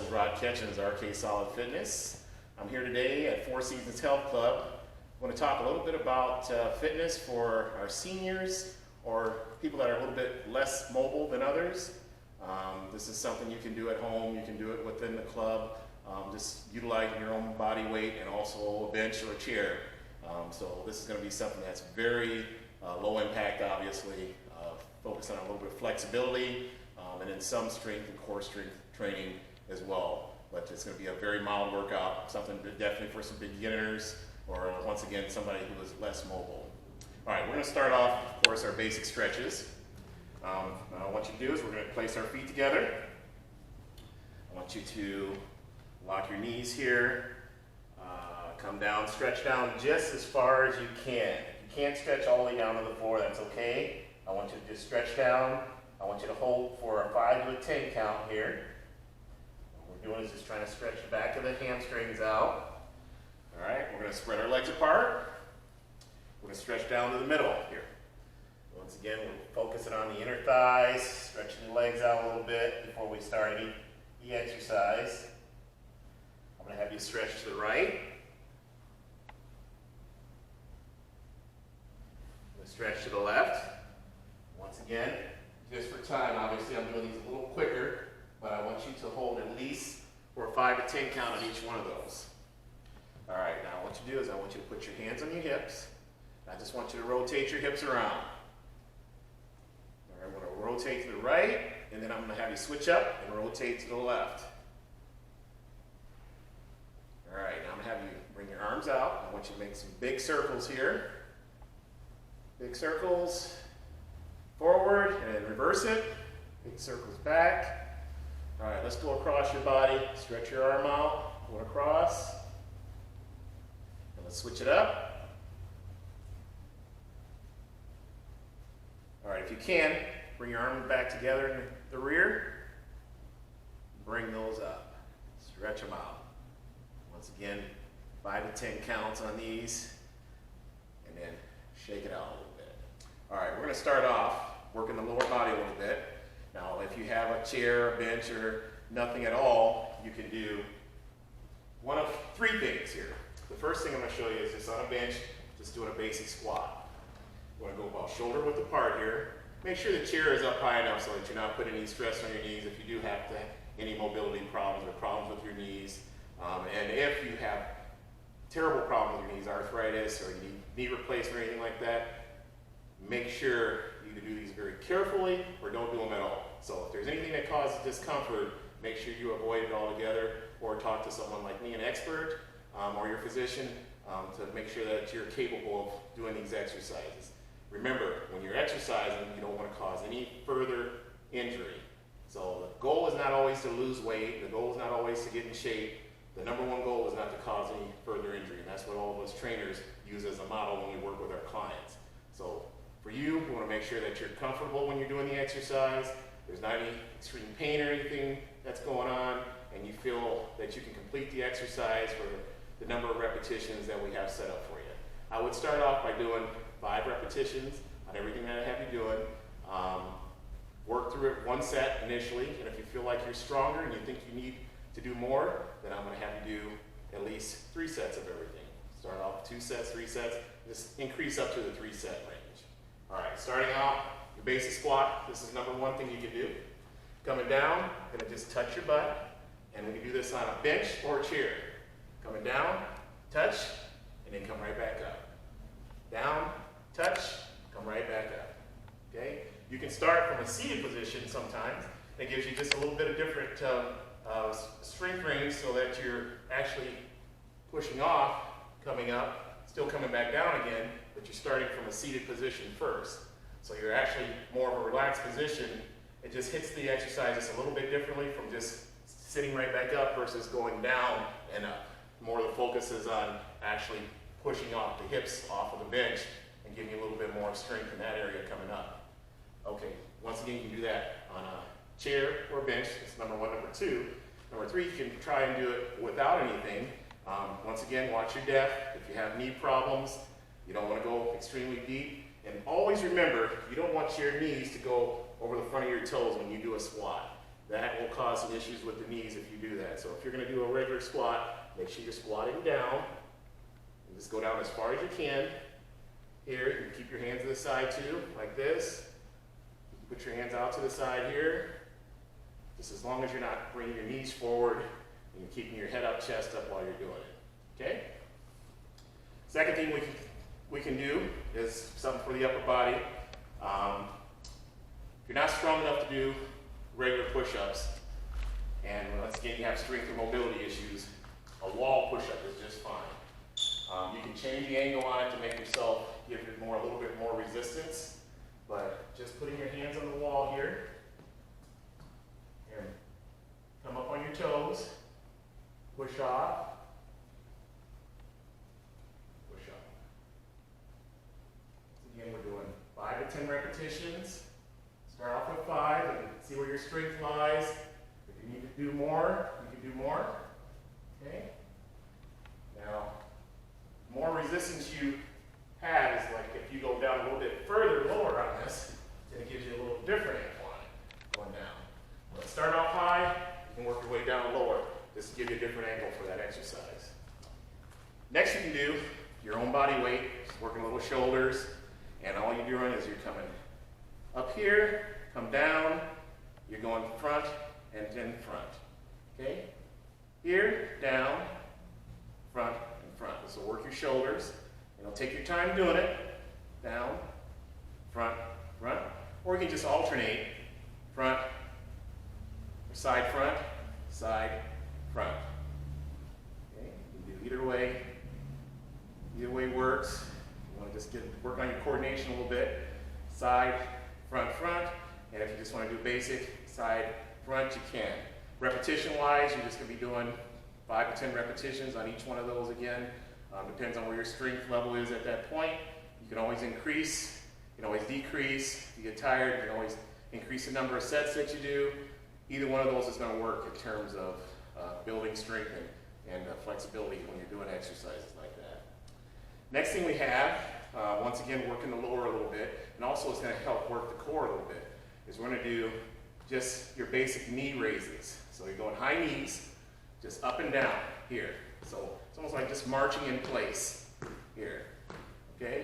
is Rod Ketchens, RK Solid Fitness. I'm here today at Four Seasons Health Club. I want to talk a little bit about fitness for our seniors or people that are a little bit less mobile than others. This is something you can do at home, you can do it within the club, just utilizing your own body weight and also a bench or a chair. So this is going to be something that's very low impact, obviously, focused on a little bit of flexibility and then some strength and core strength training as well. But it's going to be a very mild workout, something definitely for some beginners or once again somebody who is less mobile. All right, we're going to start off, of course, our basic stretches. What you do is we're going to place our feet together. I want you to lock your knees here, come down, stretch down just as far as you can. If you can't stretch all the way down to the floor, that's okay. I want you to just stretch down. I want you to hold for a 5 to a 10 count here. What we're doing is just trying to stretch the back of the hamstrings out. All right, we're going to spread our legs apart. We're going to stretch down to the middle here. Once again, we're focusing on the inner thighs, stretching the legs out a little bit before we start any exercise. I'm going to have you stretch to the right. I'm going to stretch to the left. Once again, just for time, obviously I'm doing these a little quicker, but I want you to hold at least for a 5 to 10 count on each one of those. All right, now what you do is I want you to put your hands on your hips. I just want you to rotate your hips around. All right, I'm going to rotate to the right, and then I'm going to have you switch up and rotate to the left. All right, now I'm going to have you bring your arms out. I want you to make some big circles here. Big circles. Forward and reverse it. Big circles back. All right, let's go across your body. Stretch your arm out. Going across. And let's switch it up. All right, if you can, bring your arms back together in the rear. Bring those up. Stretch them out. Once again, 5 to 10 counts on these. And then shake it out a little bit. All right, we're going to start off working the lower body a little bit. Now, if you have a chair, a bench, or nothing at all, you can do one of 3 things here. The first thing I'm going to show you is just on a bench, just doing a basic squat. You want to go about shoulder width apart here. Make sure the chair is up high enough so that you're not putting any stress on your knees if you do have any mobility problems or problems with your knees. And if you have terrible problems with your knees, arthritis, or you need knee replacement or anything like that, make sure you either do these very carefully or don't do them at all. So if there's anything that causes discomfort, make sure you avoid it altogether or talk to someone like me, an expert, or your physician, to make sure that you're capable of doing these exercises. Remember, when you're exercising, you don't want to cause any further injury. So the goal is not always to lose weight. The goal is not always to get in shape. The number one goal is not to cause any further injury. And that's what all of us trainers use as a model when we work with our clients. So for you, we want to make sure that you're comfortable when you're doing the exercise. There's not any extreme pain or anything that's going on, and you feel that you can complete the exercise for the number of repetitions that we have set up for you. I would start off by doing 5 repetitions on everything that I have you doing. Work through it 1 set initially, and if you feel like you're stronger and you think you need to do more, then I'm going to have you do at least 3 sets of everything. Start off with 2 sets, 3 sets, just increase up to the 3 set range. All right, starting out, your basic squat, this is number 1 thing you can do. Coming down, going to just touch your butt, and we can do this on a bench or a chair. Coming down, touch, and then come right back up. Down, touch, come right back up. Okay? You can start from a seated position sometimes. That gives you just a little bit of different strength range so that you're actually pushing off, coming up, still coming back down again, but you're starting from a seated position first. So you're actually more of a relaxed position. It just hits the exercise just a little bit differently from just sitting right back up versus going down and up. More of the focus is on actually pushing off the hips off of the bench and giving you a little bit more strength in that area coming up. Okay, once again, you can do that on a chair or bench. That's number 1. Number 2. Number 3, you can try and do it without anything. Once again, watch your depth. If you have knee problems, you don't want to go extremely deep. And always remember, you don't want your knees to go over the front of your toes when you do a squat. that will cause some issues with the knees if you do that. So if you're gonna do a regular squat, make sure you're squatting down. And just go down as far as you can. Here, you can keep your hands to the side too, like this. Put your hands out to the side here. Just as long as you're not bringing your knees forward and you're keeping your head up, chest up while you're doing it, okay? Second thing we can do is something for the upper body. If you're not strong enough to do regular push-ups, and once again you have strength or mobility issues, a wall push-up is just fine. You can change the angle on it to make yourself give it a little bit more resistance, but just putting your hands on the wall here, and come up on your toes, push off, push up. So again, we're doing 5 to 10 repetitions. Start off with 5 and see where your strength lies. If you need to do more, you can do more. Okay? Now, the more resistance you have is like if you go down a little bit further, lower on this, then it gives you a little different angle on it, going down. Let's start off high, you can work your way down lower. This will give you a different angle for that exercise. Next you can do your own body weight, just working little shoulders, and all you're doing is you're coming up here, come down, you're going front and then front. Okay? Here, down, front, and front. This will work your shoulders. And take your time doing it. Down, front, front. Or you can just alternate front, side, front, side, front. Okay? You can do either way. Either way works. You want to just work on your coordination a little bit. Side, front, front. And if you just want to do basic side, front, you can. Repetition-wise, you're just going to be doing 5 to 10 repetitions on each one of those again. Depends on where your strength level is at that point. You can always increase, you can always decrease. If you get tired, you can always increase the number of sets that you do. Either one of those is going to work in terms of building strength and flexibility when you're doing exercises like that. Next thing we have, once again, working the lower a little bit, and also it's going to help work the core a little bit, is we're going to do just your basic knee raises. So you're going high knees, just up and down here. So it's almost like just marching in place here, okay?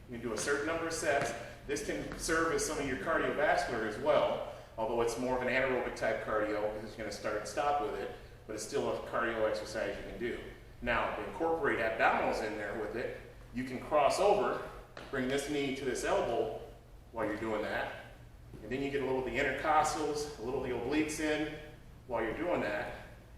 You can do a certain number of sets. This can serve as some of your cardiovascular as well, although it's more of an anaerobic type cardio because you're going to start and stop with it, but it's still a cardio exercise you can do. Now, to incorporate abdominals in there with it, you can cross over, bring this knee to this elbow while you're doing that, and then you get a little of the intercostals, a little of the obliques in while you're doing that,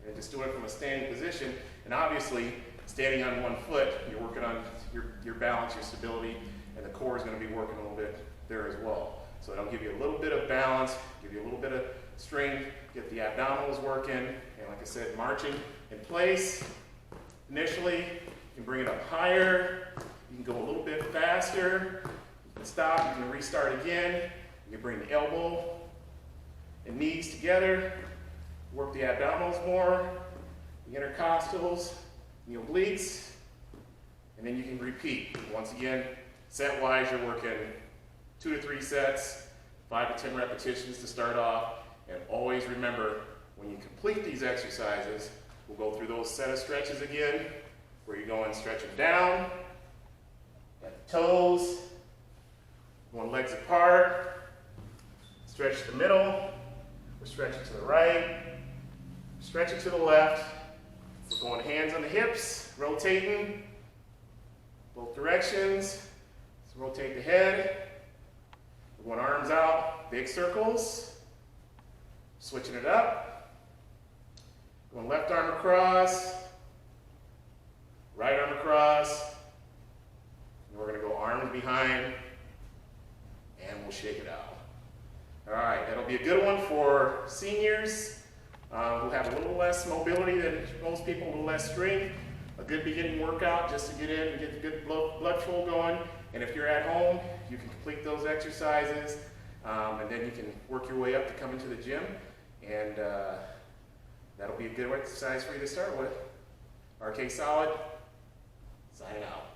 and just do it from a standing position. And obviously, standing on one foot, you're working on your balance, your stability, and the core is going to be working a little bit there as well. So it'll give you a little bit of balance, give you a little bit of strength, get the abdominals working, and like I said, marching in place. Initially, you can bring it up higher, you can go a little bit faster, you can stop, you can restart again, you can bring the elbow and knees together, work the abdominals more, the intercostals, the obliques, and then you can repeat. Once again, set-wise, you're working 2 to 3 sets, 5 to 10 repetitions to start off, and always remember, when you complete these exercises, we'll go through those set of stretches again, where you're going stretching down, at the toes, going legs apart, stretch to the middle, we're stretching to the right, stretching to the left, we're going hands on the hips, rotating, both directions, so rotate the head, we're going arms out, big circles, switching it up, going left arm across, right arm across, and we're going to go arms behind, and we'll shake it out. All right, that'll be a good one for seniors who have a little less mobility than most people, a little less strength. A good beginning workout just to get in and get the good blood flow going. And if you're at home, you can complete those exercises, and then you can work your way up to come into the gym, and that'll be a good exercise for you to start with. RK Solid, signing out.